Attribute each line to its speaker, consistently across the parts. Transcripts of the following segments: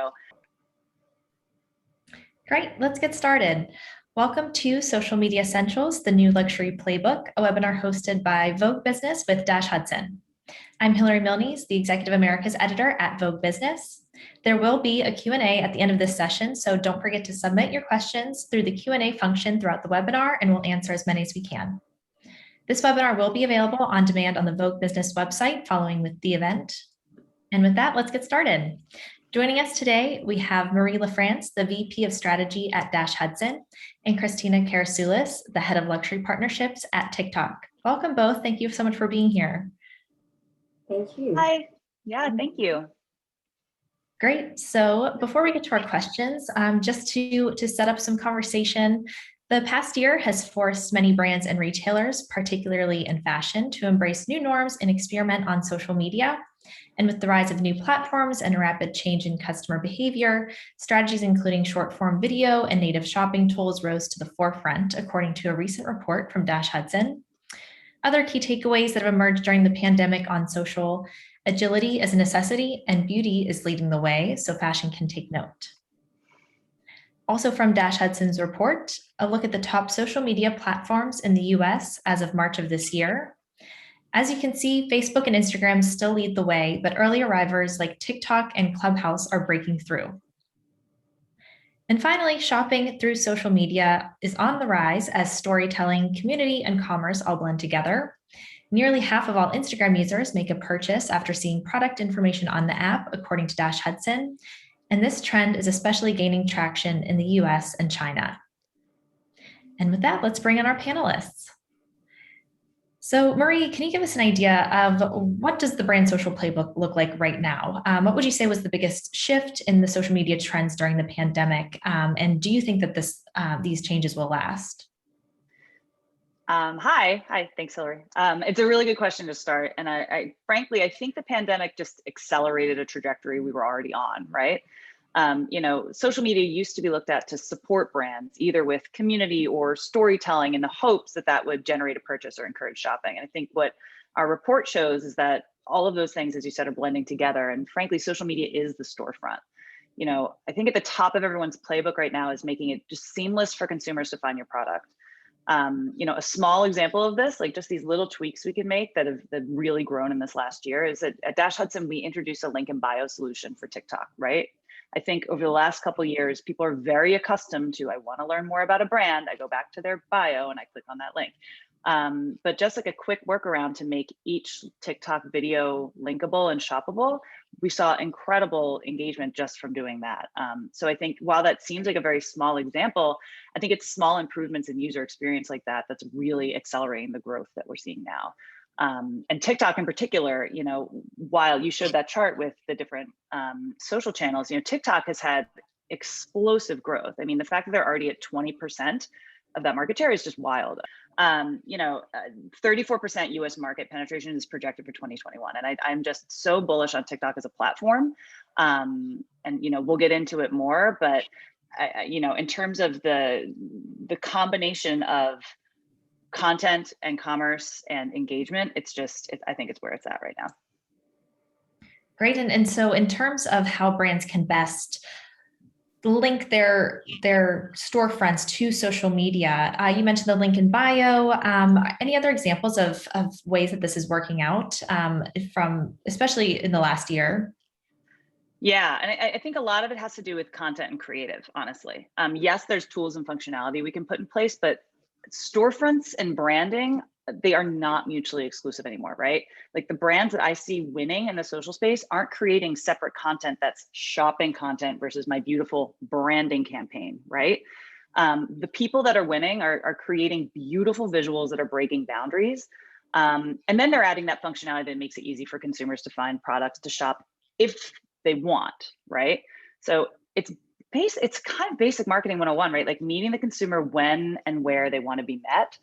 Speaker 1: So
Speaker 2: Great, let's get started. Welcome to Social Media Essentials, the new luxury playbook, a webinar hosted by Vogue Business with Dash Hudson. I'm Hillary Milnes, the Executive Americas Editor at Vogue Business. There will be a Q&A at the end of this session, so don't forget to submit your questions through the Q&A function throughout the webinar, and we'll answer as many as we can. This webinar will be available on demand on the Vogue Business website following with the event. And with that, let's get started. Joining us today, we have Marie LaFrance, the VP of Strategy at Dash Hudson, and Christina Karasoulis, the Head of Luxury Partnerships at Tik Tok. Welcome both. Thank you so much for being here.
Speaker 3: Thank you.
Speaker 1: hi. Yeah, thank you.
Speaker 2: Great. So before we get to our questions, just to set up some conversation, the past year has forced many brands and retailers, particularly in fashion, to embrace new norms and experiment on social media. And with the rise of new platforms and a rapid change in customer behavior, strategies including short-form video and native shopping tools rose to the forefront, according to a recent report from Dash Hudson. Other key takeaways that have emerged during the pandemic on social: agility is a necessity and beauty is leading the way, so fashion can take note. Also from Dash Hudson's report, a look at the top social media platforms in the US as of March of this year. As you can see, Facebook and Instagram still lead the way, but early arrivals like TikTok and Clubhouse are breaking through. And finally, shopping through social media is on the rise as storytelling, community, and commerce all blend together. Nearly half of all Instagram users make a purchase after seeing product information on the app, according to Dash Hudson. And this trend is especially gaining traction in the US and China. And with that, let's bring in our panelists. So Marie, can you give us an idea of what does the brand social playbook look like right now? What would you say was the biggest shift in the social media trends during the pandemic? And do you think that these changes will last?
Speaker 1: Hi, thanks, Hillary. It's a really good question to start. And I frankly, I think the pandemic just accelerated a trajectory we were already on, right? Social media used to be looked at to support brands, either with community or storytelling, in the hopes that that would generate a purchase or encourage shopping. And I think what our report shows is that all of those things, as you said, are blending together. And frankly, social media is the storefront. I think at the top of everyone's playbook right now is making it just seamless for consumers to find your product. A small example of this, like just these little tweaks we can make that have really grown in this last year, is that at Dash Hudson, we introduced a link in bio solution for TikTok, right? I think over the last couple of years, people are very accustomed to, I want to learn more about a brand, I go back to their bio and I click on that link. But just like a quick workaround to make each TikTok video linkable and shoppable, we saw incredible engagement just from doing that. So I think while that seems like a very small example, I think it's small improvements in user experience like that that's really accelerating the growth that we're seeing now. And TikTok in particular, while you showed that chart with the different social channels, TikTok has had explosive growth. I mean, the fact that they're already at 20% of that market share is just wild. 34% US market penetration is projected for 2021. And I'm just so bullish on TikTok as a platform. And we'll get into it more, but in terms of the combination of content and commerce and engagement, I think it's where it's at right now.
Speaker 2: Great. And so in terms of how brands can best link their storefronts to social media, you mentioned the link in bio. Any other examples of ways that this is working out especially in the last year?
Speaker 1: Yeah, and I think a lot of it has to do with content and creative, honestly. Yes, there's tools and functionality we can put in place, but storefronts and branding, they are not mutually exclusive anymore, right? Like the brands that I see winning in the social space aren't creating separate content that's shopping content versus my beautiful branding campaign, right? The people that are winning are creating beautiful visuals that are breaking boundaries. And then they're adding that functionality that makes it easy for consumers to find products to shop if they want, right? So it's kind of basic marketing 101, right? Like meeting the consumer when and where they want to be met,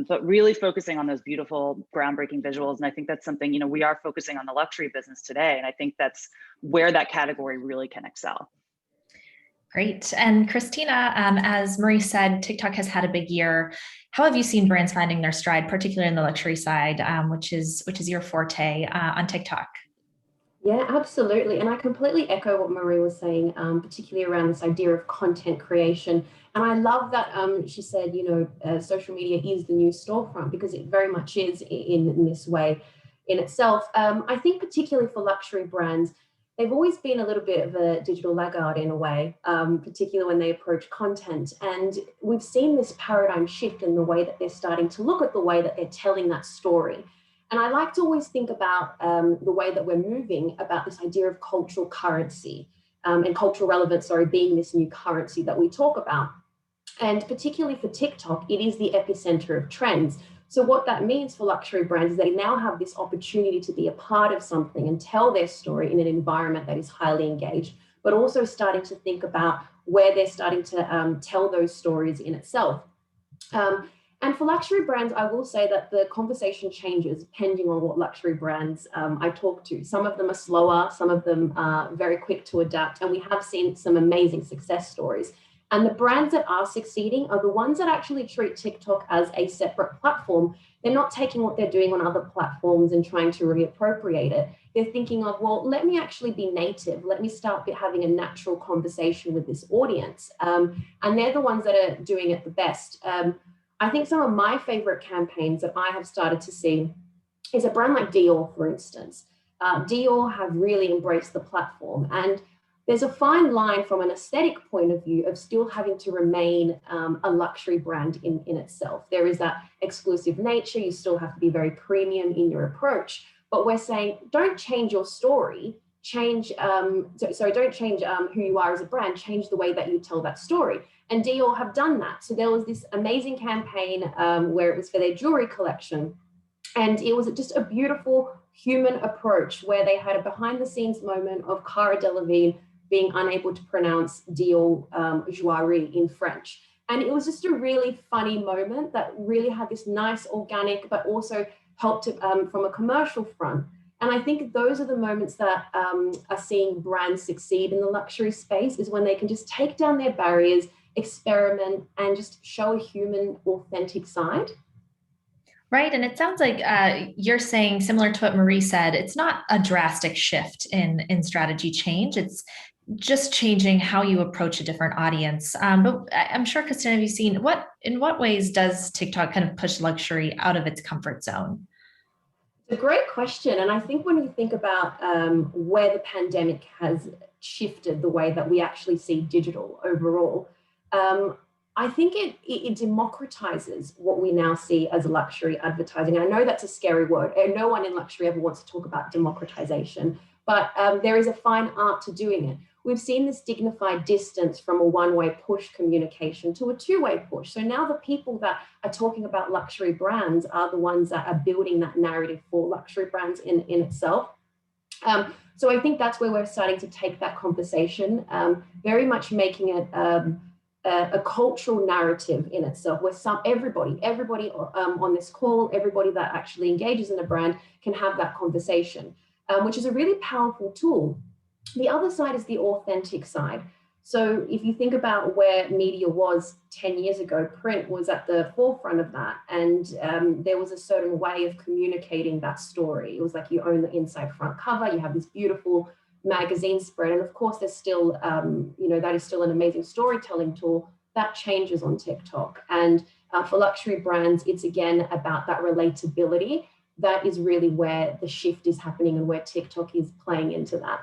Speaker 1: but really focusing on those beautiful, groundbreaking visuals. And I think that's something, we are focusing on the luxury business today. And I think that's where that category really can excel.
Speaker 2: Great. And Christina, as Marie said, TikTok has had a big year. How have you seen brands finding their stride, particularly in the luxury side, which is your forte on TikTok?
Speaker 3: Yeah, absolutely. And I completely echo what Marie was saying, particularly around this idea of content creation. And I love that she said, social media is the new storefront, because it very much is in this way in itself. I think particularly for luxury brands, they've always been a little bit of a digital laggard in a way, particularly when they approach content. And we've seen this paradigm shift in the way that they're starting to look at the way that they're telling that story. And I like to always think about the way that we're moving, about this idea of cultural currency, and cultural relevance, being this new currency that we talk about. And particularly for TikTok, it is the epicenter of trends. So what that means for luxury brands is they now have this opportunity to be a part of something and tell their story in an environment that is highly engaged, but also starting to think about where they're starting to tell those stories in itself. And for luxury brands, I will say that the conversation changes depending on what luxury brands I talk to. Some of them are slower, some of them are very quick to adapt, and we have seen some amazing success stories. And the brands that are succeeding are the ones that actually treat TikTok as a separate platform. They're not taking what they're doing on other platforms and trying to reappropriate it. They're thinking of, well, let me actually be native. Let me start having a natural conversation with this audience. And they're the ones that are doing it the best. I think some of my favorite campaigns that I have started to see is a brand like Dior, for instance. Dior have really embraced the platform, and there's a fine line from an aesthetic point of view of still having to remain a luxury brand in itself. There is that exclusive nature. You still have to be very premium in your approach, but we're saying, don't change your story. Don't change who you are as a brand, change the way that you tell that story. And Dior have done that. So there was this amazing campaign where it was for their jewelry collection. And it was just a beautiful human approach where they had a behind the scenes moment of Cara Delevingne being unable to pronounce Dior joaillerie in French. And it was just a really funny moment that really had this nice organic, but also helped from a commercial front. And I think those are the moments that are seeing brands succeed in the luxury space, is when they can just take down their barriers, experiment, and just show a human, authentic side.
Speaker 2: Right. And it sounds like you're saying, similar to what Marie said, it's not a drastic shift in strategy change. It's just changing how you approach a different audience. But I'm sure, Christina, have you seen in what ways does TikTok kind of push luxury out of its comfort zone?
Speaker 3: It's a great question. And I think when you think about where the pandemic has shifted the way that we actually see digital overall, I think it democratizes what we now see as luxury advertising. I know that's a scary word, and no one in luxury ever wants to talk about democratization, but there is a fine art to doing it. We've seen this dignified distance from a one-way push communication to a two-way push. So now the people that are talking about luxury brands are the ones that are building that narrative for luxury brands in itself. So I think that's where we're starting to take that conversation, very much making it a cultural narrative in itself, where everybody on this call, everybody that actually engages in a brand can have that conversation, which is a really powerful tool. The other side is the authentic side. So if you think about where media was 10 years ago, print was at the forefront of that. And there was a certain way of communicating that story. It was like you own the inside front cover, you have this beautiful magazine spread. And of course, there's still, that is still an amazing storytelling tool. That changes on TikTok. And for luxury brands, it's again about that relatability. That is really where the shift is happening and where TikTok is playing into that.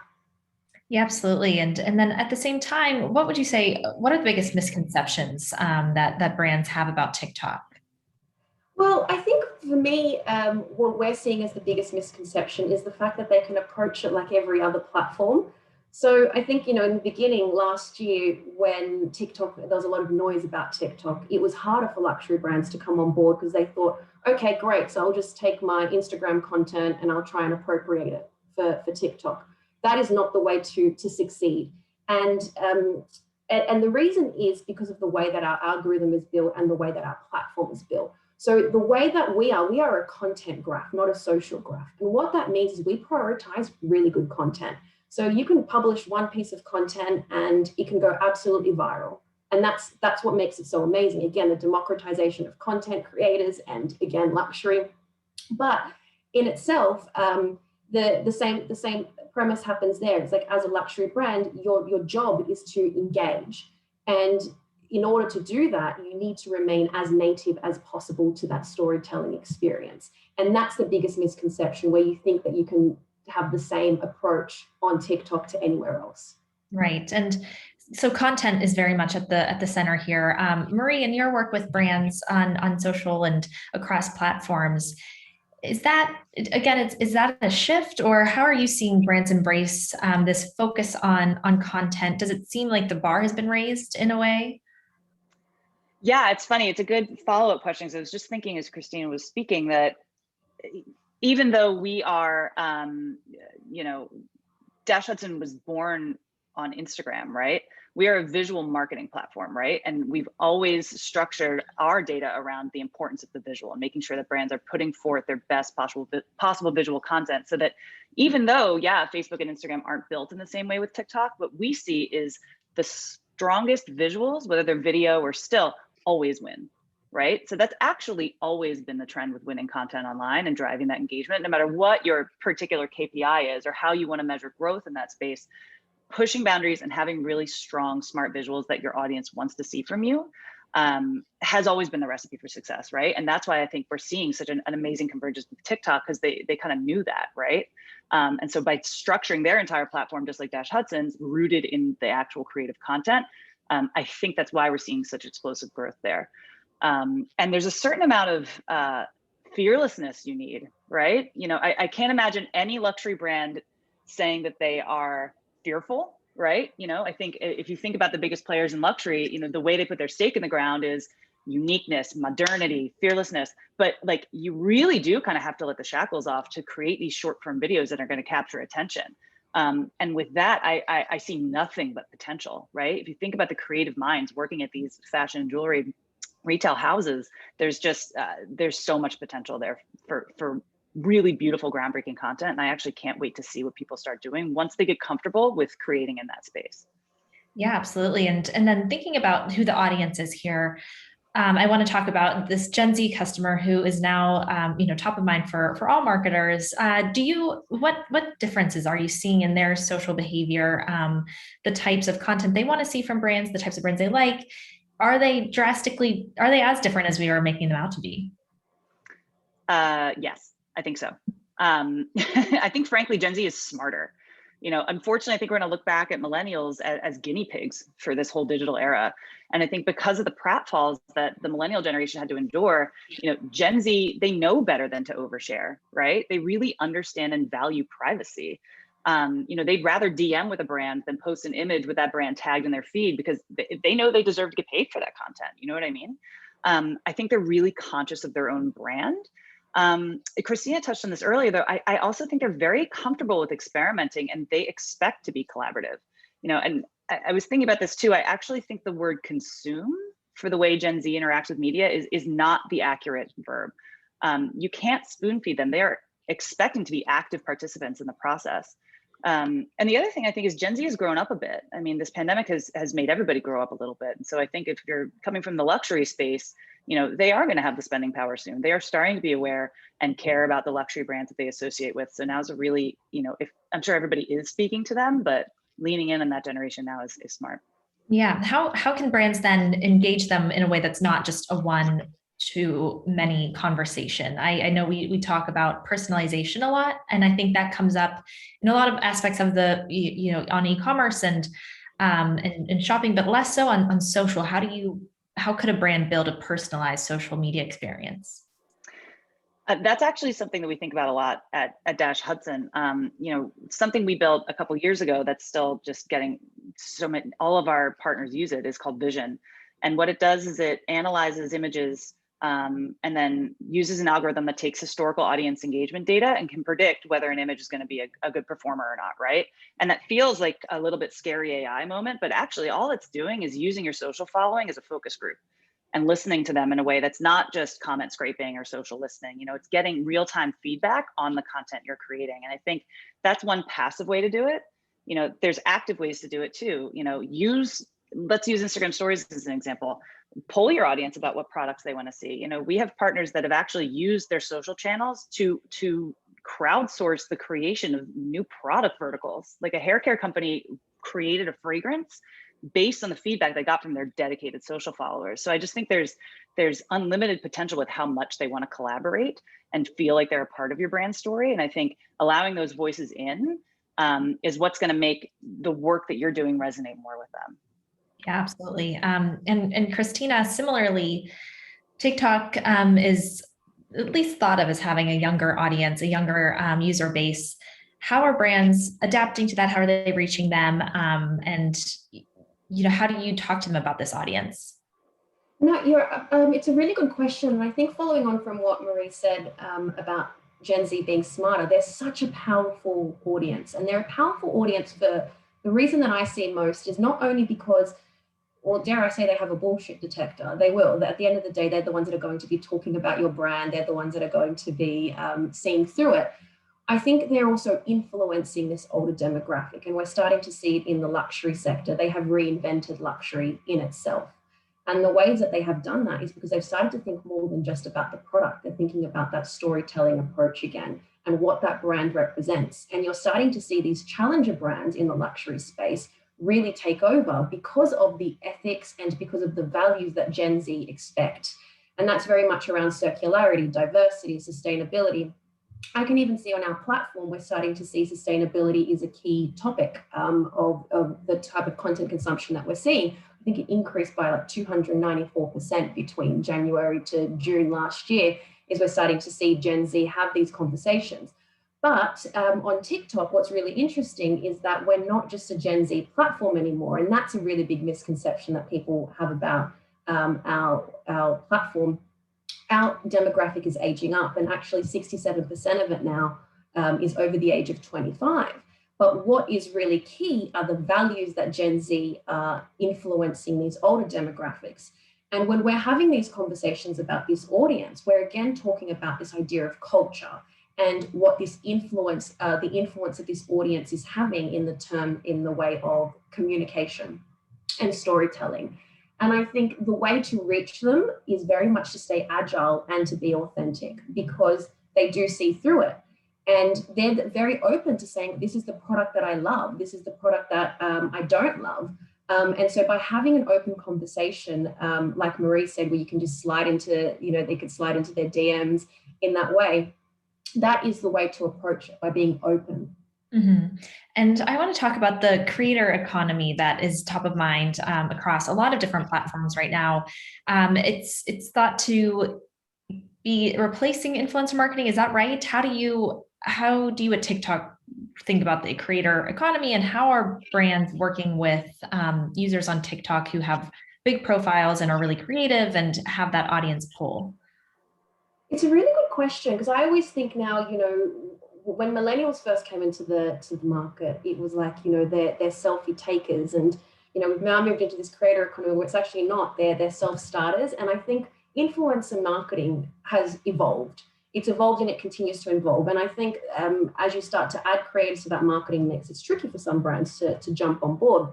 Speaker 2: Yeah, absolutely. And then at the same time, what would you say, what are the biggest misconceptions that brands have about TikTok?
Speaker 3: Well, I think for me, what we're seeing as the biggest misconception is the fact that they can approach it like every other platform. So I think, in the beginning last year, when TikTok, there was a lot of noise about TikTok, it was harder for luxury brands to come on board because they thought, okay, great. So I'll just take my Instagram content and I'll try and appropriate it for TikTok. That is not the way to succeed. And the reason is because of the way that our algorithm is built and the way that our platform is built. So the way that we are a content graph, not a social graph. And what that means is we prioritize really good content. So you can publish one piece of content and it can go absolutely viral. And that's what makes it so amazing. Again, the democratization of content creators and again, luxury. But in itself, the same premise happens there. It's like, as a luxury brand, your job is to engage. And in order to do that, you need to remain as native as possible to that storytelling experience. And that's the biggest misconception, where you think that you can have the same approach on TikTok to anywhere else.
Speaker 2: Right. And so content is very much at the center here. Marie, in your work with brands on social and across platforms, is that, again, is that a shift, or how are you seeing brands embrace this focus on content? Does it seem like the bar has been raised in a way?
Speaker 1: Yeah, it's funny. It's a good follow-up question. So I was just thinking as Christina was speaking that even though we are, Dash Hudson was born on Instagram, right? We are a visual marketing platform, right? And we've always structured our data around the importance of the visual and making sure that brands are putting forth their best possible visual content, so that even though, yeah, Facebook and Instagram aren't built in the same way with TikTok, what we see is the strongest visuals, whether they're video or still, always win, right? So that's actually always been the trend with winning content online and driving that engagement, no matter what your particular KPI is or how you want to measure growth in that space. Pushing boundaries and having really strong, smart visuals that your audience wants to see from you has always been the recipe for success, right? And that's why I think we're seeing such an amazing convergence with TikTok, because they kind of knew that, right? And so by structuring their entire platform, just like Dash Hudson's, rooted in the actual creative content, I think that's why we're seeing such explosive growth there. And there's a certain amount of fearlessness you need, right? I can't imagine any luxury brand saying that they are fearful, right? I think if you think about the biggest players in luxury, the way they put their stake in the ground is uniqueness, modernity, fearlessness. But like, you really do kind of have to let the shackles off to create these short form videos that are going to capture attention. And with that, I see nothing but potential, right? If you think about the creative minds working at these fashion and jewelry retail houses, there's just, there's so much potential there for really beautiful, groundbreaking content. And I actually can't wait to see what people start doing once they get comfortable with creating in that space.
Speaker 2: Yeah, absolutely. And then thinking about who the audience is here, I want to talk about this Gen Z customer who is now, top of mind for all marketers. What differences are you seeing in their social behavior, the types of content they want to see from brands, the types of brands they like? Are they as different as we are making them out to be?
Speaker 1: Yes, I think so. I think, frankly, Gen Z is smarter. Unfortunately, I think we're going to look back at millennials as guinea pigs for this whole digital era. And I think because of the pratfalls that the millennial generation had to endure, Gen Z, they know better than to overshare, right? They really understand and value privacy. They'd rather DM with a brand than post an image with that brand tagged in their feed, because they know they deserve to get paid for that content. You know what I mean? I think they're really conscious of their own brand. Christina touched on this earlier, though. I also think they're very comfortable with experimenting, and they expect to be collaborative. And I was thinking about this too. I actually think the word consume for the way Gen Z interacts with media is not the accurate verb. You can't spoon feed them. They are expecting to be active participants in the process. And the other thing I think is Gen Z has grown up a bit. I mean, this pandemic has made everybody grow up a little bit. And so I think if you're coming from the luxury space, they are going to have the spending power soon. They are starting to be aware and care about the luxury brands that they associate with. So now's a really, if I'm sure everybody is speaking to them, but leaning in on that generation now is smart.
Speaker 2: Yeah. How can brands then engage them in a way that's not just a one-to-many conversation? I know we talk about personalization a lot, and I think that comes up in a lot of aspects of the, on e-commerce and shopping, but less so on social. How could a brand build a personalized social media experience?
Speaker 1: That's actually something that we think about a lot at Dash Hudson. Something we built a couple years ago that's still just getting so many, all of our partners use it, is called Vision. And what it does is it analyzes images and then uses an algorithm that takes historical audience engagement data and can predict whether an image is going to be a good performer or not, right? And that feels like a little bit scary AI moment, but actually all it's doing is using your social following as a focus group and listening to them in a way that's not just comment scraping or social listening. It's getting real-time feedback on the content you're creating. And I think that's one passive way to do it. There's active ways to do it too. Let's use Instagram stories as an example. Poll your audience about what products they want to see. We have partners that have actually used their social channels to crowdsource the creation of new product verticals. Like a hair care company created a fragrance based on the feedback they got from their dedicated social followers. So I just think there's unlimited potential with how much they want to collaborate and feel like they're a part of your brand story. And I think allowing those voices in is what's going to make the work that you're doing resonate more with them.
Speaker 2: Yeah, absolutely. And Christina, similarly, TikTok is at least thought of as having a younger audience, a younger user base. How are brands adapting to that? How are they reaching them? And how do you talk to them about this audience?
Speaker 3: No, it's a really good question. And I think following on from what Marie said about Gen Z being smarter, they're such a powerful audience. And they're a powerful audience for the reason that I see most is not only because, or dare I say, they have a bullshit detector. They will. At the end of the day, they're the ones that are going to be talking about your brand. They're the ones that are going to be seeing through it. I think they're also influencing this older demographic. And we're starting to see it in the luxury sector. They have reinvented luxury in itself. And the ways that they have done that is because they've started to think more than just about the product. They're thinking about that storytelling approach again and what that brand represents. And you're starting to see these challenger brands in the luxury space really take over because of the ethics and because of the values that Gen Z expect. And that's very much around circularity, diversity, sustainability. I can even see on our platform, we're starting to see sustainability is a key topic of the type of content consumption that we're seeing. I think it increased by like 294% between January to June last year, is we're starting to see Gen Z have these conversations. But on TikTok, what's really interesting is that we're not just a Gen Z platform anymore. And that's a really big misconception that people have about our platform. Our demographic is aging up, and actually 67% of it now is over the age of 25. But what is really key are the values that Gen Z are influencing these older demographics. And when we're having these conversations about this audience, we're again talking about this idea of culture and what this influence, the influence that this audience is having in the way of communication and storytelling. And I think the way to reach them is very much to stay agile and to be authentic, because they do see through it. And they're very open to saying, this is the product that I love. This is the product that I don't love. And so by having an open conversation, like Marie said, where you can just slide into, they could slide into their DMs in that way, that is the way to approach it, by being open.
Speaker 2: Mm-hmm. And I want to talk about the creator economy that is top of mind across a lot of different platforms right now. It's thought to be replacing influencer marketing. Is that right? How do you at TikTok think about the creator economy, and how are brands working with users on TikTok who have big profiles and are really creative and have that audience pull?
Speaker 3: It's a really good question, because I always think now, when millennials first came into the market, it was like, they're selfie takers. And, we've now moved into this creator economy where it's actually not, they're self-starters. And I think influencer marketing has evolved. It's evolved and it continues to evolve. And I think as you start to add creators to that marketing mix, it's tricky for some brands to jump on board.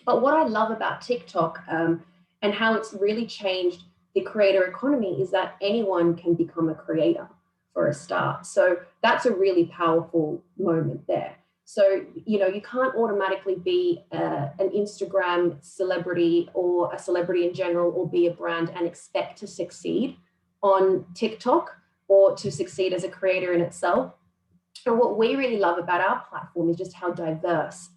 Speaker 3: But what I love about TikTok and how it's really changed the creator economy is that anyone can become a creator for a start. So that's a really powerful moment there. So, you can't automatically be an Instagram celebrity or a celebrity in general, or be a brand and expect to succeed on TikTok or to succeed as a creator in itself. And what we really love about our platform is just how diverse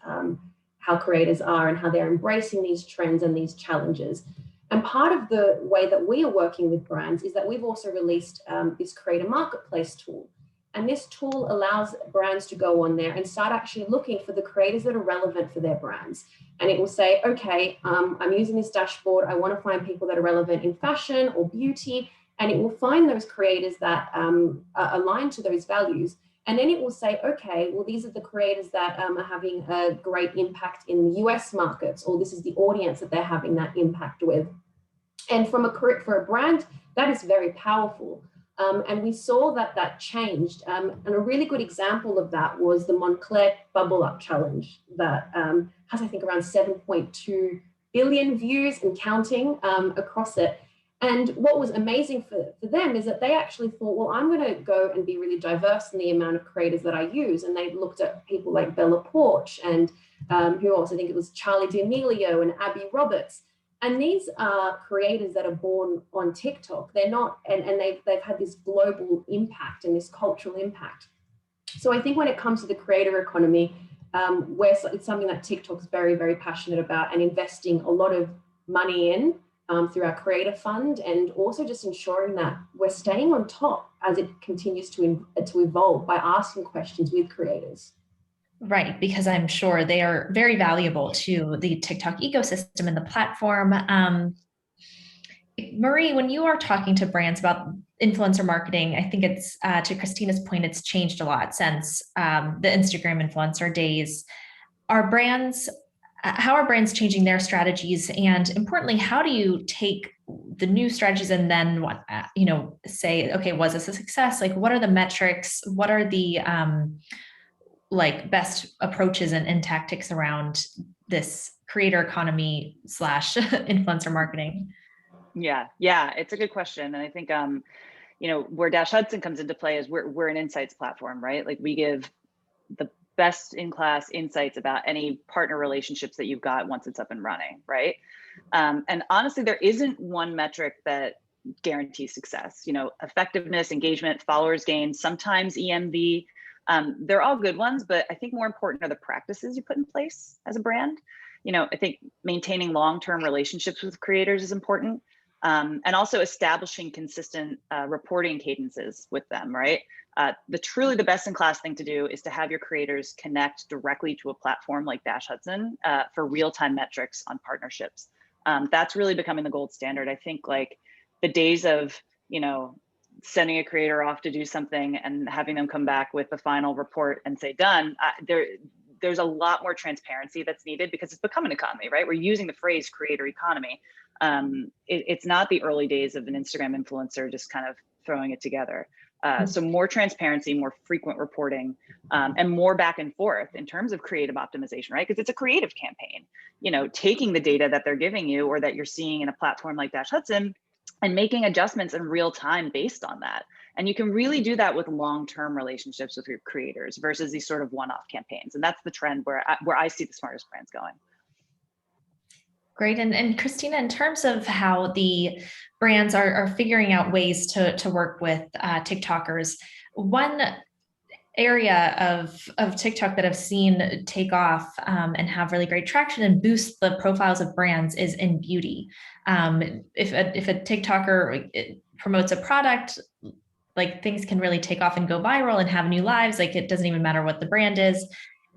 Speaker 3: how creators are and how they're embracing these trends and these challenges. And part of the way that we are working with brands is that we've also released this creator marketplace tool. And this tool allows brands to go on there and start actually looking for the creators that are relevant for their brands. And it will say, okay, I'm using this dashboard. I want to find people that are relevant in fashion or beauty. And it will find those creators that are aligned to those values. And then it will say, okay, well, these are the creators that are having a great impact in the US markets, or this is the audience that they're having that impact with. And for a brand, that is very powerful. And we saw that changed. And a really good example of that was the Montclair Bubble Up Challenge that has, I think, around 7.2 billion views and counting across it. And what was amazing for them is that they actually thought, well, I'm going to go and be really diverse in the amount of creators that I use. And they looked at people like Bella Porch and who else? I think it was Charlie D'Amelio and Abby Roberts. And these are creators that are born on TikTok. They're not, and they've had this global impact and this cultural impact. So I think when it comes to the creator economy, where it's something that TikTok's very, very passionate about and investing a lot of money in through our creator fund, and also just ensuring that we're staying on top as it continues to evolve by asking questions with creators.
Speaker 2: Right, because I'm sure they are very valuable to the TikTok ecosystem and the platform. Marie, when you are talking to brands about influencer marketing, I think it's to Christina's point, it's changed a lot since the Instagram influencer days. How are brands changing their strategies? And importantly, how do you take the new strategies and then say, okay, was this a success? Like, what are the metrics? What are the best approaches and tactics around this creator economy / influencer marketing?
Speaker 1: Yeah, it's a good question. And I think, where Dash Hudson comes into play is we're an insights platform, right? Like, we give the best in class insights about any partner relationships that you've got once it's up and running, right? And honestly, there isn't one metric that guarantees success. Effectiveness, engagement, followers gained, sometimes EMV. They're all good ones, but I think more important are the practices you put in place as a brand. I think maintaining long-term relationships with creators is important. And also establishing consistent reporting cadences with them, right? Truly the best in class thing to do is to have your creators connect directly to a platform like Dash Hudson for real-time metrics on partnerships. That's really becoming the gold standard. I think like the days of, sending a creator off to do something and having them come back with the final report and say done, there's a lot more transparency that's needed because it's become an economy, right? We're using the phrase creator economy. It's not the early days of an Instagram influencer just kind of throwing it together. So more transparency, more frequent reporting, and more back and forth in terms of creative optimization, right? Because it's a creative campaign, taking the data that they're giving you or that you're seeing in a platform like Dash Hudson and making adjustments in real time based on that. And you can really do that with long-term relationships with your creators versus these sort of one-off campaigns. And that's the trend where I see the smartest brands going.
Speaker 2: Great. And Christina, in terms of how the brands are figuring out ways to work with TikTokers, one area of TikTok that I've seen take off and have really great traction and boost the profiles of brands is in beauty. If a TikToker promotes a product, like, things can really take off and go viral and have new lives. Like, it doesn't even matter what the brand is.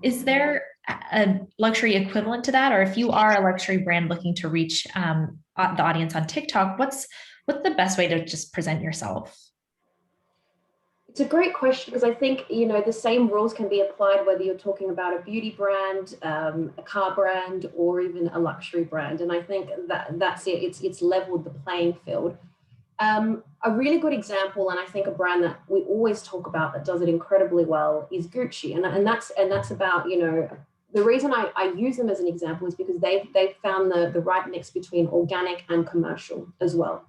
Speaker 2: Is there a luxury equivalent to that? Or if you are a luxury brand looking to reach the audience on TikTok, what's the best way to just present yourself?
Speaker 3: It's a great question because I think, the same rules can be applied whether you're talking about a beauty brand, a car brand, or even a luxury brand. And I think that's it. It's leveled the playing field. A really good example, and I think a brand that we always talk about that does it incredibly well, is Gucci. And that's about, the reason I use them as an example is because they've found the right mix between organic and commercial as well.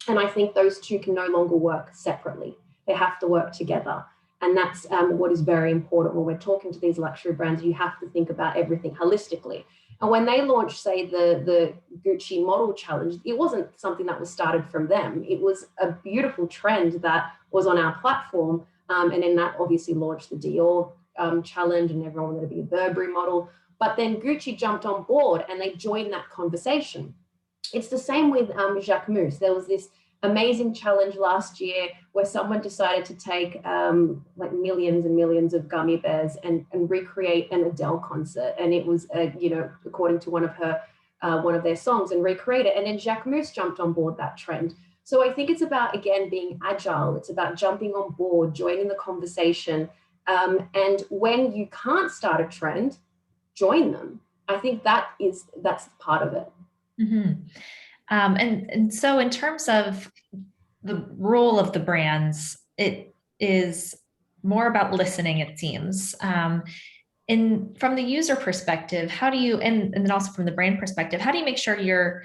Speaker 3: And I think those two can no longer work separately. They have to work together. And that's what is very important when we're talking to these luxury brands. You have to think about everything holistically. And when they launched, say, the Gucci model challenge, it wasn't something that was started from them. It was a beautiful trend that was on our platform. And then that obviously launched the Dior challenge, and everyone wanted to be a Burberry model. But then Gucci jumped on board and they joined that conversation. It's the same with Jacquemus. There was this amazing challenge last year where someone decided to take like millions and millions of gummy bears and recreate an Adele concert. And it was, according to one of their songs, and recreate it. And then Jacquemus jumped on board that trend. So I think it's about, again, being agile. It's about jumping on board, joining the conversation. And when you can't start a trend, join them. I think that's part of it.
Speaker 2: Mm-hmm. And so in terms of the role of the brands, it is more about listening, it seems. From the user perspective, how do you, and then also from the brand perspective, how do you make sure you're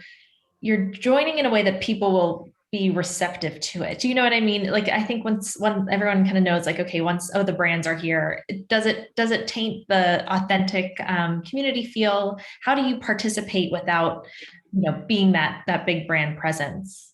Speaker 2: joining in a way that people will be receptive to it. Do you know what I mean? Like, I think when everyone kind of knows, like, okay, once, oh, the brands are here, does it taint the authentic community feel? How do you participate without, being that big brand presence?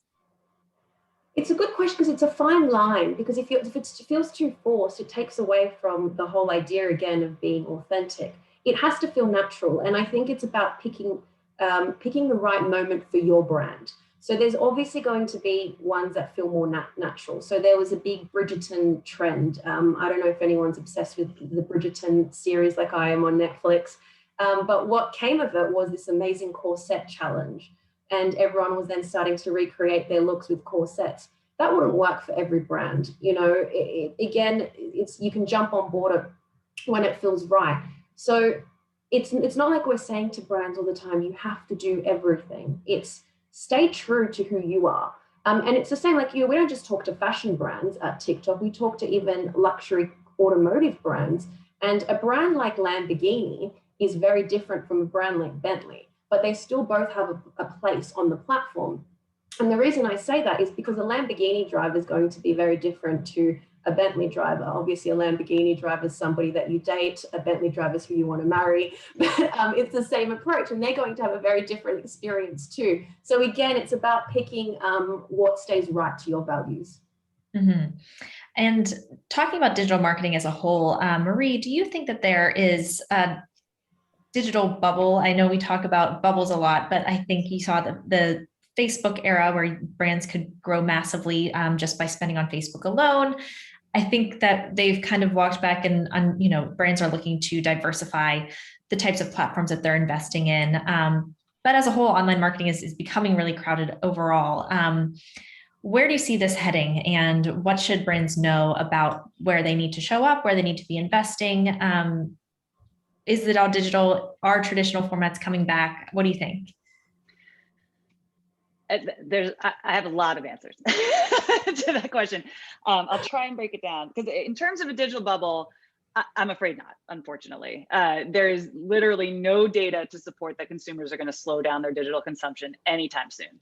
Speaker 3: It's a good question because it's a fine line. Because if it feels too forced, it takes away from the whole idea again of being authentic. It has to feel natural, and I think it's about picking the right moment for your brand. So there's obviously going to be ones that feel more natural. So there was a big Bridgerton trend. I don't know if anyone's obsessed with the Bridgerton series like I am on Netflix. But what came of it was this amazing corset challenge. And everyone was then starting to recreate their looks with corsets. That wouldn't work for every brand. You can jump on board it when it feels right. So it's not like we're saying to brands all the time, you have to do everything. It's stay true to who you are. And it's the same, like, we don't just talk to fashion brands at TikTok, we talk to even luxury automotive brands. And a brand like Lamborghini is very different from a brand like Bentley, but they still both have a place on the platform. And the reason I say that is because a Lamborghini driver is going to be very different to a Bentley driver. Obviously, a Lamborghini driver is somebody that you date, a Bentley driver is who you want to marry, but it's the same approach, and they're going to have a very different experience too. So again, it's about picking what stays right to your values.
Speaker 2: Mm-hmm. And talking about digital marketing as a whole, Marie, do you think that there is a digital bubble? I know we talk about bubbles a lot, but I think you saw the Facebook era where brands could grow massively just by spending on Facebook alone. I think that they've kind of walked back and brands are looking to diversify the types of platforms that they're investing in. But as a whole, online marketing is becoming really crowded overall. Where do you see this heading, and what should brands know about where they need to show up, where they need to be investing? Is it all digital? Are traditional formats coming back? What do you think?
Speaker 1: I have a lot of answers to that question. I'll try and break it down, because in terms of a digital bubble, I'm afraid not, unfortunately. There's literally no data to support that consumers are going to slow down their digital consumption anytime soon.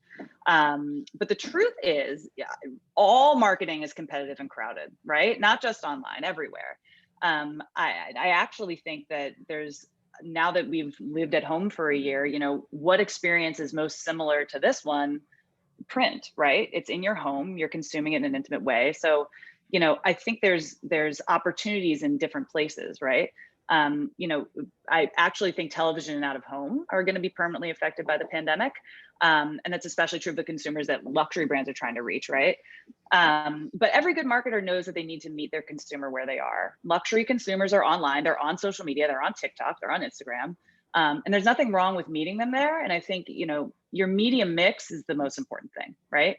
Speaker 1: But the truth is, all marketing is competitive and crowded, right? Not just online, everywhere. I actually think that now that we've lived at home for a year, what experience is most similar to this one? Print, right? It's in your home, you're consuming it in an intimate way. So, I think there's opportunities in different places, right? I actually think television and out of home are going to be permanently affected by the pandemic. And that's especially true of the consumers that luxury brands are trying to reach, right? But every good marketer knows that they need to meet their consumer where they are. Luxury consumers are online, they're on social media, they're on TikTok, they're on Instagram. And there's nothing wrong with meeting them there. And I think, your media mix is the most important thing, right?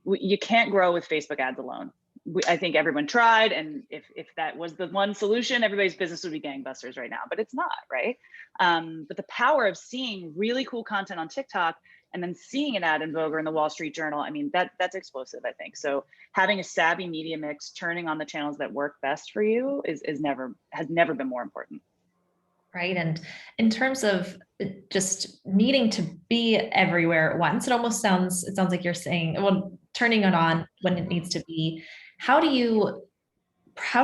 Speaker 1: You can't grow with Facebook ads alone. I think everyone tried, and if that was the one solution, everybody's business would be gangbusters right now, but it's not, right? But the power of seeing really cool content on TikTok and then seeing an ad in Vogue or in the Wall Street Journal, I mean, that's explosive, I think. So having a savvy media mix, turning on the channels that work best for you has never been more important.
Speaker 2: Right. And in terms of just needing to be everywhere at once, it sounds like you're saying, well, turning it on when it needs to be. How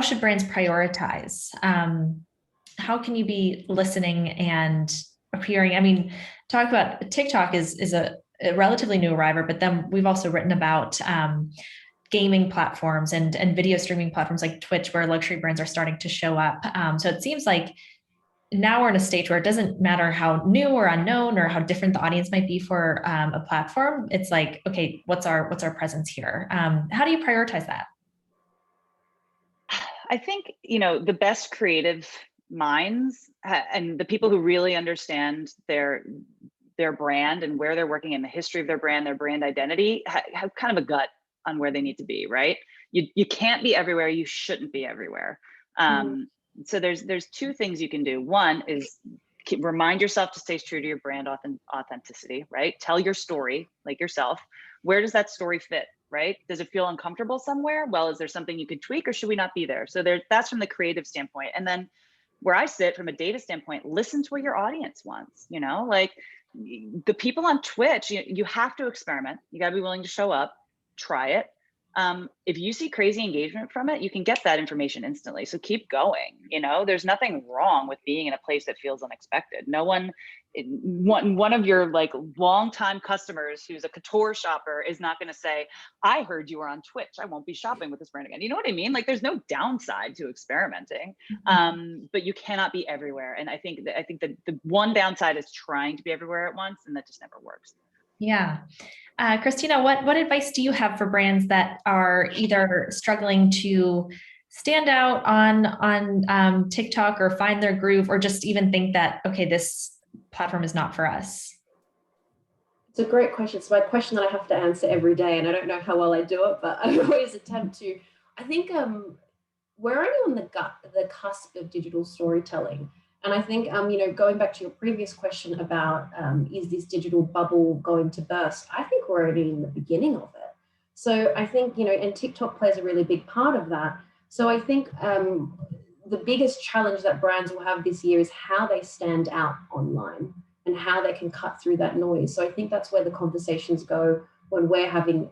Speaker 2: should brands prioritize? How can you be listening and appearing? I mean, talk about TikTok is a relatively new arriver, but then we've also written about gaming platforms and video streaming platforms like Twitch, where luxury brands are starting to show up. So it seems like now we're in a stage where it doesn't matter how new or unknown or how different the audience might be for a platform. It's like, okay, what's our presence here? How do you prioritize that?
Speaker 1: I think, the best creative minds and the people who really understand their brand and where they're working and the history of their brand identity have kind of a gut on where they need to be, right? You can't be everywhere. You shouldn't be everywhere. So there's two things you can do. One is remind yourself to stay true to your brand authenticity, right? Tell your story like yourself. Where does that story fit, right? Does it feel uncomfortable somewhere? Well, is there something you could tweak, or should we not be there? So that's from the creative standpoint. And then where I sit from a data standpoint, listen to what your audience wants, like the people on Twitch, you have to experiment. You got to be willing to show up. try it. If you see crazy engagement from it, you can get that information instantly. So keep going. You know, there's nothing wrong with being in a place that feels unexpected. No one, one of your like longtime customers who's a couture shopper is not going to say, I heard you were on Twitch, I won't be shopping with this brand again. You know what I mean? Like there's no downside to experimenting, but you cannot be everywhere. And I think that the one downside is trying to be everywhere at once, and that just never works.
Speaker 2: Yeah. Christina, what advice do you have for brands that are either struggling to stand out on TikTok or find their groove, or just even think that, okay, this platform is not for us?
Speaker 3: It's a great question. It's my question that I have to answer every day, and I don't know how well I do it, but I always attempt to. I think we're only on the cusp of digital storytelling. And I think, you know, going back to your previous question about is this digital bubble going to burst? I think we're already in the beginning of it. So I think, you know, and TikTok plays a really big part of that. So I think the biggest challenge that brands will have this year is how they stand out online and how they can cut through that noise. So I think that's where the conversations go when we're having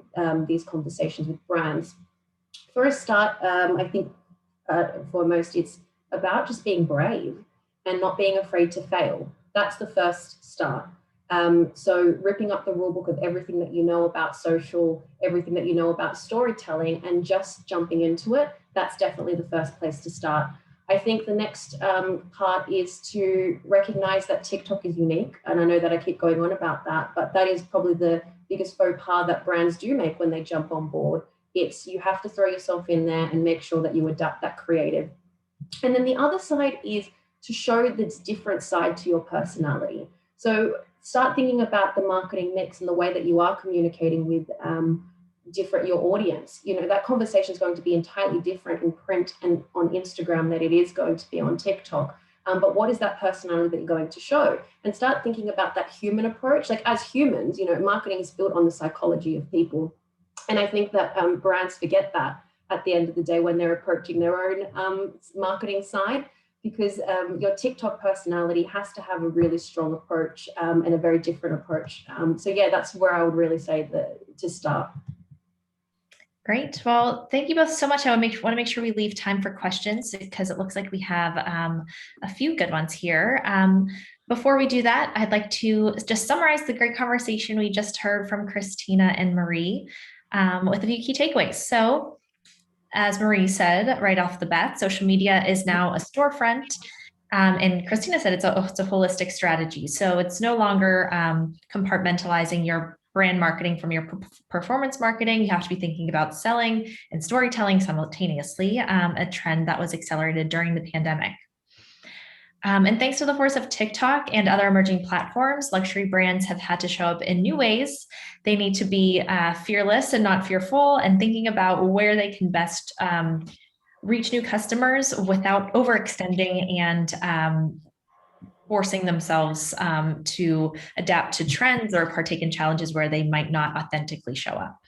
Speaker 3: these conversations with brands. For a start, I think foremost, it's about just being brave and not being afraid to fail. That's the first start. So ripping up the rule book of everything that you know about social, everything that you know about storytelling, and just jumping into it, that's definitely the first place to start. I think the next part is to recognize that TikTok is unique. And I know that I keep going on about that, but that is probably the biggest faux pas that brands do make when they jump on board. It's you have to throw yourself in there and make sure that you adapt that creative. And then the other side is to show this different side to your personality. So start thinking about the marketing mix and the way that you are communicating with your audience. You know, that conversation is going to be entirely different in print and on Instagram than it is going to be on TikTok. But what is that personality that you're going to show? And start thinking about that human approach. Like as humans, you know, marketing is built on the psychology of people. And I think that brands forget that at the end of the day when they're approaching their own marketing side, because your TikTok personality has to have a really strong approach and a very different approach. So yeah, that's where I would really say to start.
Speaker 2: Great. Well, thank you both so much. I want to make sure we leave time for questions because it looks like we have a few good ones here. Before we do that, I'd like to just summarize the great conversation we just heard from Christina and Marie with a few key takeaways. So, as Marie said right off the bat, social media is now a storefront. And Christina said it's a holistic strategy. So it's no longer compartmentalizing your brand marketing from your performance marketing. You have to be thinking about selling and storytelling simultaneously, a trend that was accelerated during the pandemic. And thanks to the force of TikTok and other emerging platforms, luxury brands have had to show up in new ways. They need to be fearless and not fearful, and thinking about where they can best reach new customers without overextending and forcing themselves to adapt to trends or partake in challenges where they might not authentically show up.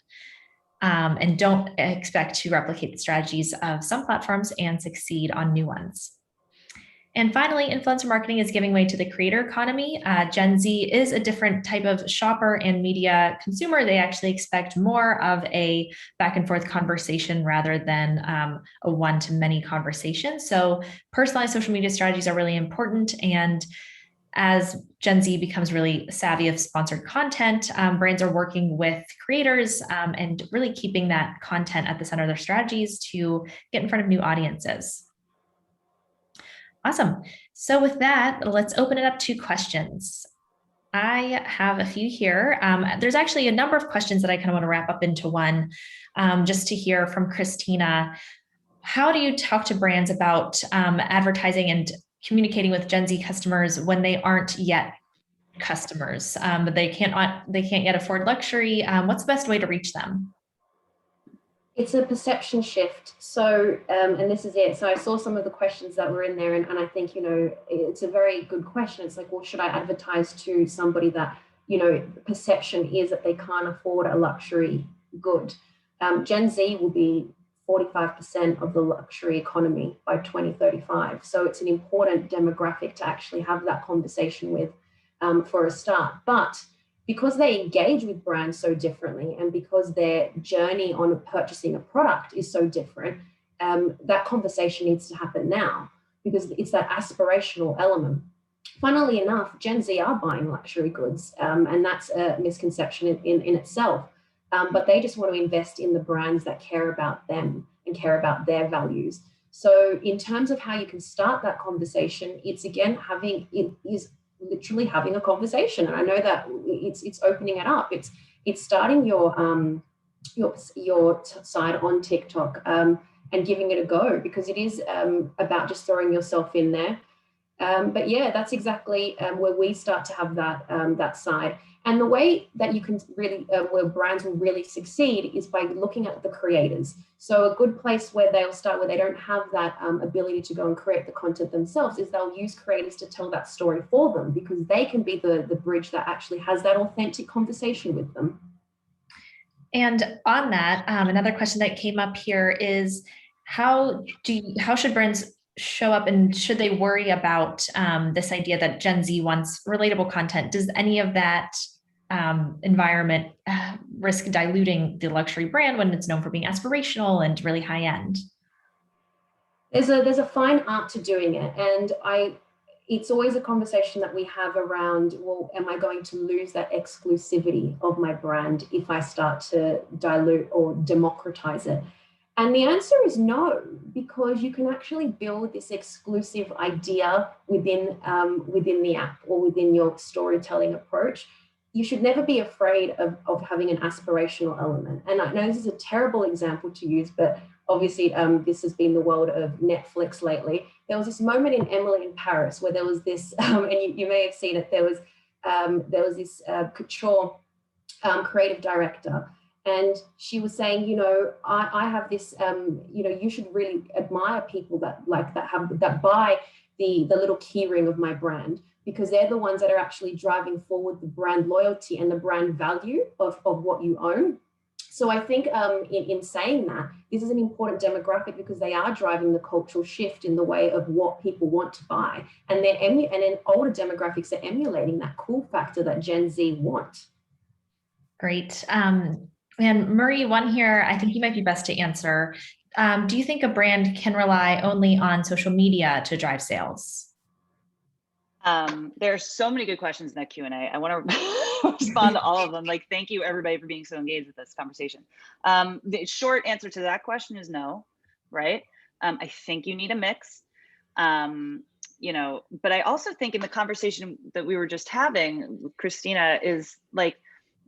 Speaker 2: And don't expect to replicate the strategies of some platforms and succeed on new ones. And finally, influencer marketing is giving way to the creator economy. Gen Z is a different type of shopper and media consumer. They actually expect more of a back and forth conversation rather than a one-to-many conversation. So personalized social media strategies are really important. And as Gen Z becomes really savvy of sponsored content, brands are working with creators and really keeping that content at the center of their strategies to get in front of new audiences. Awesome. So with that, let's open it up to questions. I have a few here. There's actually a number of questions that I kind of want to wrap up into one, just to hear from Christina. How do you talk to brands about advertising and communicating with Gen Z customers when they aren't yet customers, but they can't yet afford luxury? What's the best way to reach them?
Speaker 3: It's a perception shift. So, and this is it. So I saw some of the questions that were in there, and I think, you know, it's a very good question. It's like, well, should I advertise to somebody that, you know, perception is that they can't afford a luxury good? Gen Z will be 45% of the luxury economy by 2035. So it's an important demographic to actually have that conversation with for a start. But because they engage with brands so differently, and because their journey on purchasing a product is so different, that conversation needs to happen now, because it's that aspirational element. Funnily enough, Gen Z are buying luxury goods, and that's a misconception in itself. But they just want to invest in the brands that care about them and care about their values. So in terms of how you can start that conversation, it's again literally having a conversation. And I know that it's opening it up. It's starting your side on TikTok, and giving it a go, because it is about just throwing yourself in there. But yeah, that's exactly where we start to have that side. And the way that you can really, where brands will really succeed, is by looking at the creators. So a good place where they'll start, where they don't have that ability to go and create the content themselves, is they'll use creators to tell that story for them, because they can be the bridge that actually has that authentic conversation with them.
Speaker 2: And on that, another question that came up here is, how should brands show up, and should they worry about this idea that Gen Z wants relatable content? Does any of that environment risk diluting the luxury brand when it's known for being aspirational and really high end?
Speaker 3: There's a fine art to doing it, and it's always a conversation that we have around, well, am I going to lose that exclusivity of my brand if I start to dilute or democratize it? And the answer is no, because you can actually build this exclusive idea within the app or within your storytelling approach. You should never be afraid of having an aspirational element. And I know this is a terrible example to use, but obviously this has been the world of Netflix lately. There was this moment in Emily in Paris where there was this, and you may have seen it, there was this couture creative director. And she was saying, I have this, you should really admire people that buy the little key ring of my brand, because they're the ones that are actually driving forward the brand loyalty and the brand value of what you own. So I think in saying that, this is an important demographic, because they are driving the cultural shift in the way of what people want to buy. And and in older demographics are emulating that cool factor that Gen Z want.
Speaker 2: Great. And Marie, one here, I think you might be best to answer. Do you think a brand can rely only on social media to drive sales?
Speaker 1: There are so many good questions in that Q&A. I want to respond to all of them. Like, thank you everybody for being so engaged with this conversation. The short answer to that question is no, right? I think you need a mix. But I also think in the conversation that we were just having with Christina is like,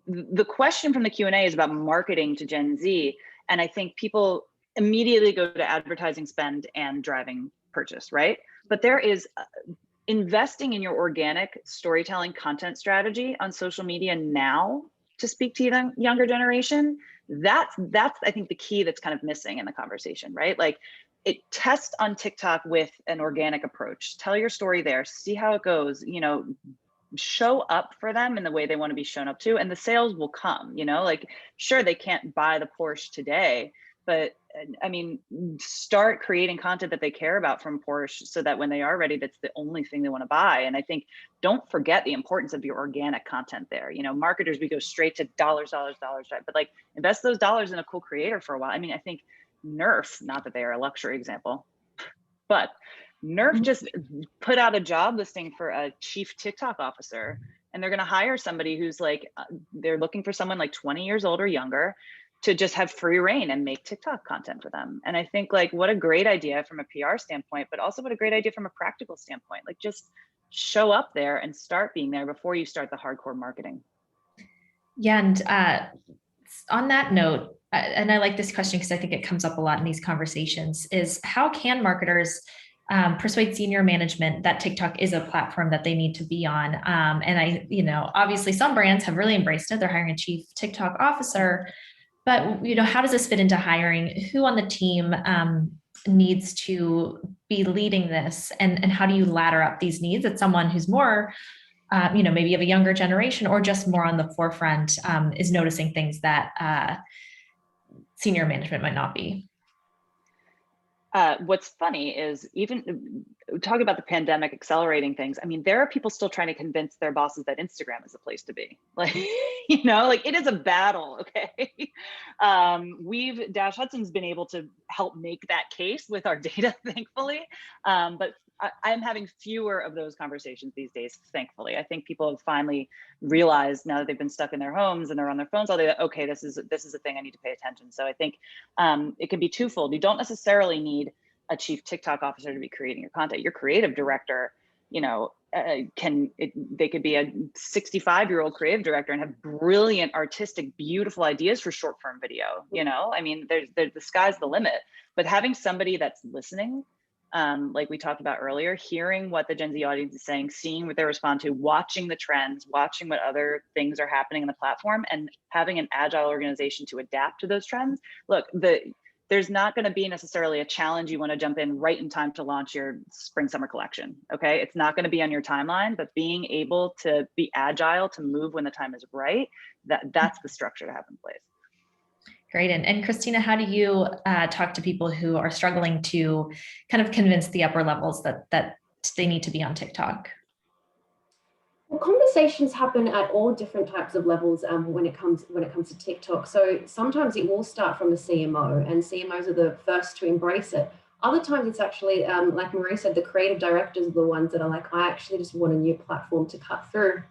Speaker 1: the question from the Q&A is about marketing to Gen Z. And I think people immediately go to advertising spend and driving purchase, right? But there is investing in your organic storytelling content strategy on social media now to speak to the younger generation. That's I think the key that's kind of missing in the conversation, right? Like, test on TikTok with an organic approach. Tell your story there, see how it goes, show up for them in the way they want to be shown up to, and the sales will come. Like, sure, they can't buy the Porsche today, but I mean, start creating content that they care about from Porsche, so that when they are ready, that's the only thing they want to buy. And I think, don't forget the importance of your organic content there. Marketers, we go straight to dollars, right? But like, invest those dollars in a cool creator for a while. I mean, I think Nerf, not that they are a luxury example, but Nerf just put out a job listing for a chief TikTok officer, and they're going to hire somebody who's like, they're looking for someone like 20 years old or younger to just have free reign and make TikTok content for them. And I think, like, what a great idea from a PR standpoint, but also what a great idea from a practical standpoint. Like, just show up there and start being there before you start the hardcore marketing.
Speaker 2: Yeah, and on that note, and I like this question because I think it comes up a lot in these conversations, is how can marketers persuade senior management that TikTok is a platform that they need to be on? And obviously some brands have really embraced it. They're hiring a chief TikTok officer, but how does this fit into hiring? Who on the team needs to be leading this, and how do you ladder up these needs? It's someone who's more, maybe of a younger generation, or just more on the forefront, is noticing things that senior management might not be.
Speaker 1: What's funny is even talk about the pandemic accelerating things. I mean, there are people still trying to convince their bosses that Instagram is a place to be. Like, you know, like it is a battle. Okay. Dash Hudson's been able to help make that case with our data, thankfully. But I'm having fewer of those conversations these days, thankfully. I think people have finally realized now that they've been stuck in their homes and they're on their phones all day, that, okay, this is a thing I need to pay attention. So I think it can be twofold. You don't necessarily need a chief TikTok officer to be creating your content. Your creative director, you know, they could be a 65-year-old creative director and have brilliant, artistic, beautiful ideas for short form video. You know, I mean, the sky's the limit. But having somebody that's listening, like we talked about earlier, hearing what the Gen Z audience is saying, seeing what they respond to, watching the trends, watching what other things are happening on the platform, and having an agile organization to adapt to those trends. Look, there's not going to be necessarily a challenge you want to jump in right in time to launch your spring summer collection. Okay. It's not going to be on your timeline, but being able to be agile, to move when the time is right, that's the structure to have in place.
Speaker 2: Great. And Christina, how do you talk to people who are struggling to kind of convince the upper levels that they need to be on TikTok?
Speaker 3: Well, conversations happen at all different types of levels when it comes to TikTok. So sometimes it will start from the CMO, and CMOs are the first to embrace it. Other times it's actually, like Marie said, the creative directors are the ones that are like, I actually just want a new platform to cut through.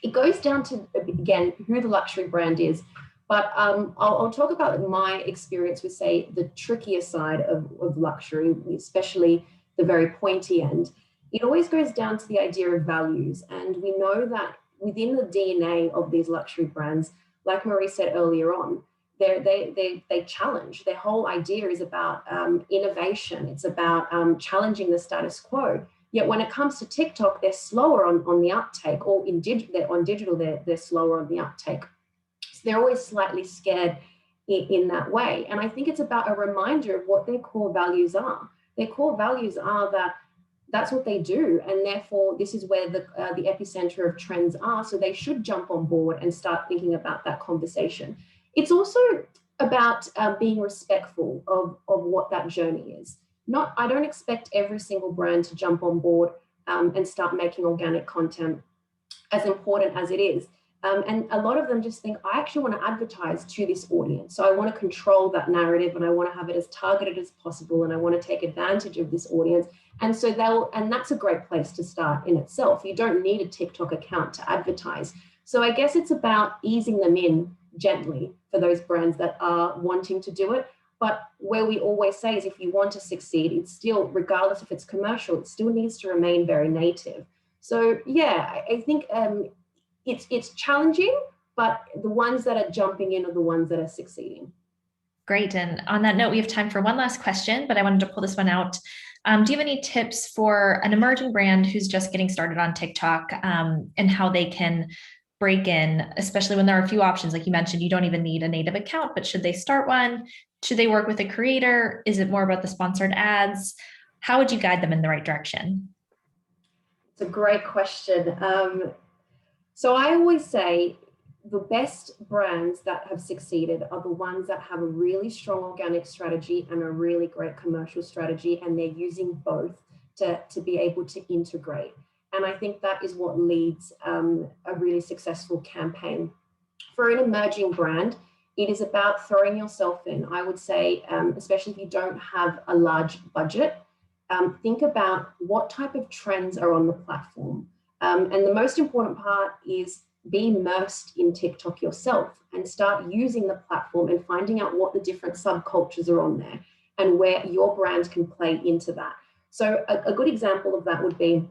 Speaker 3: It goes down to, again, who the luxury brand is. But I'll talk about my experience with, say, the trickier side of luxury, especially the very pointy end. It always goes down to the idea of values. And we know that within the DNA of these luxury brands, like Marie said earlier on, they challenge. Their whole idea is about innovation. It's about challenging the status quo. Yet when it comes to TikTok, they're slower on the uptake, or on digital, they're slower on the uptake. So they're always slightly scared in that way. And I think it's about a reminder of what their core values are. Their core values are that that's what they do, and therefore this is where the epicenter of trends are. So they should jump on board and start thinking about that conversation. It's also about being respectful of what that journey is. I don't expect every single brand to jump on board and start making organic content, as important as it is. And a lot of them just think, I actually want to advertise to this audience. So I want to control that narrative, and I want to have it as targeted as possible, and I want to take advantage of this audience. And so and that's a great place to start in itself. You don't need a TikTok account to advertise. So I guess it's about easing them in gently for those brands that are wanting to do it. But where we always say is, if you want to succeed, it's still, regardless if it's commercial, it still needs to remain very native. So yeah, I think it's challenging, but the ones that are jumping in are the ones that are succeeding.
Speaker 2: Great. And on that note, we have time for one last question, but I wanted to pull this one out. Do you have any tips for an emerging brand who's just getting started on TikTok, and how they can break in, especially when there are a few options? Like you mentioned, you don't even need a native account, but should they start one? Should they work with a creator? Is it more about the sponsored ads? How would you guide them in the right direction?
Speaker 3: It's a great question. So I always say the best brands that have succeeded are the ones that have a really strong organic strategy and a really great commercial strategy, and they're using both to be able to integrate. And I think that is what leads a really successful campaign. For an emerging brand, it is about throwing yourself in. I would say, especially if you don't have a large budget, think about what type of trends are on the platform. And the most important part is be immersed in TikTok yourself and start using the platform and finding out what the different subcultures are on there and where your brand can play into that. So a good example of that would be,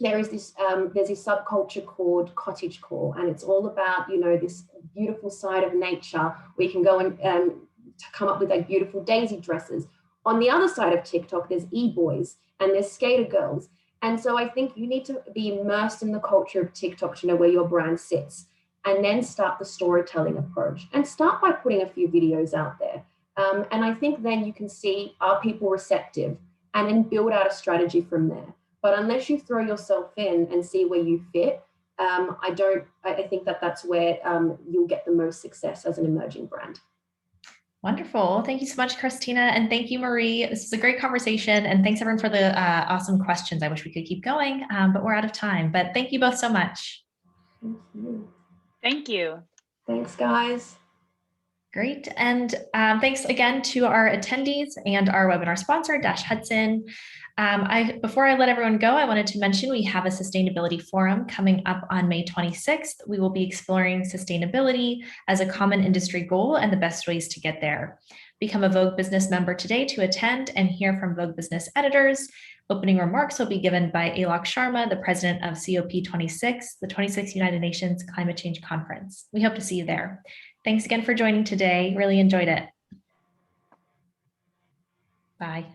Speaker 3: there's this subculture called cottagecore, and it's all about, this beautiful side of nature where you can go and come up with like beautiful daisy dresses. On the other side of TikTok, there's e-boys and there's skater girls. And so I think you need to be immersed in the culture of TikTok to know where your brand sits, and then start the storytelling approach and start by putting a few videos out there. And I think then you can see, are people receptive, and then build out a strategy from there. But unless you throw yourself in and see where you fit, I think that's where you'll get the most success as an emerging brand.
Speaker 2: Wonderful. Thank you so much, Christina. And thank you, Marie. This is a great conversation. And thanks everyone for the awesome questions. I wish we could keep going, but we're out of time. But thank you both so much.
Speaker 3: Thank you.
Speaker 1: Thank you.
Speaker 3: Thanks, guys.
Speaker 2: Great. And thanks again to our attendees and our webinar sponsor, Dash Hudson. Before I let everyone go, I wanted to mention we have a sustainability forum coming up on May 26th. We will be exploring sustainability as a common industry goal and the best ways to get there. Become a Vogue Business member today to attend and hear from Vogue Business editors. Opening remarks will be given by Alok Sharma, the president of COP26, the 26th United Nations Climate Change Conference. We hope to see you there. Thanks again for joining today. Really enjoyed it. Bye.